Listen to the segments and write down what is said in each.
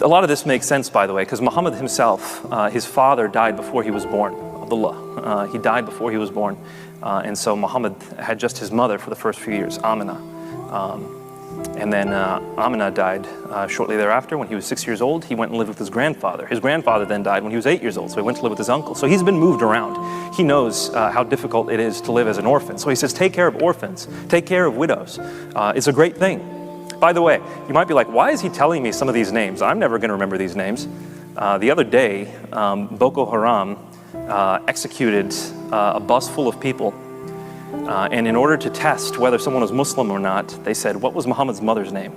lot of this makes sense, by the way, because Muhammad himself, his father died before he was born, Abdullah. He died before he was born. And so Muhammad had just his mother for the first few years, Amina. And then Amina died shortly thereafter. When he was 6 years old, he went and lived with his grandfather. His grandfather then died when he was 8 years old, so he went to live with his uncle. So he's been moved around. He knows how difficult it is to live as an orphan. So he says, take care of orphans, take care of widows. It's a great thing. By the way, you might be like, why is he telling me some of these names? I'm never going to remember these names. The other day, Boko Haram executed a bus full of people. And in order to test whether someone was Muslim or not, they said, what was Muhammad's mother's name?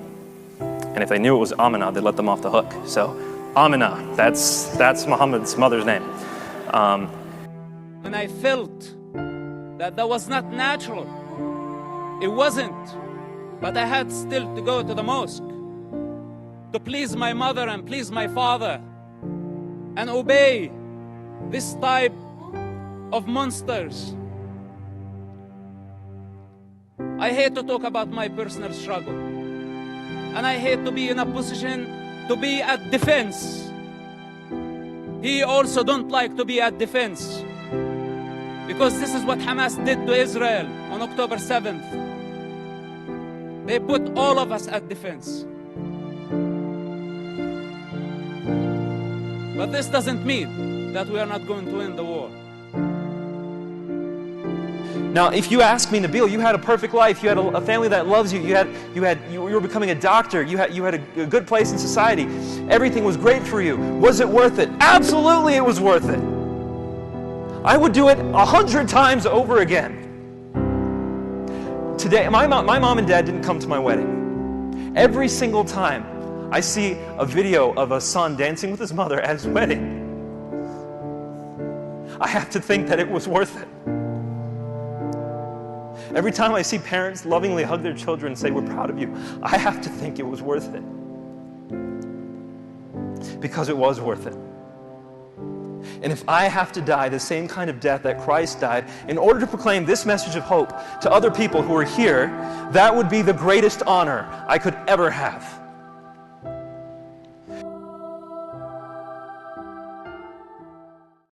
And if they knew it was Amina, they let them off the hook. So, Amina, that's Muhammad's mother's name. And I felt that was not natural. It wasn't. But I had still to go to the mosque to please my mother and please my father and obey this type of monsters. I hate to talk about my personal struggle. And I hate to be in a position to be at defense. He also don't like to be at defense. Because this is what Hamas did to Israel on October 7th. They put all of us at defense. But this doesn't mean that we are not going to win the war. Now, if you ask me, Nabil, you had a perfect life. You had a family that loves you. You were becoming a doctor. You had a good place in society. Everything was great for you. Was it worth it? Absolutely, it was worth it. I would do it 100 times over again. Today, my mom and dad didn't come to my wedding. Every single time I see a video of a son dancing with his mother at his wedding, I have to think that it was worth it. Every time I see parents lovingly hug their children and say, we're proud of you, I have to think it was worth it. Because it was worth it. And if I have to die the same kind of death that Christ died in order to proclaim this message of hope to other people who are here, that would be the greatest honor I could ever have.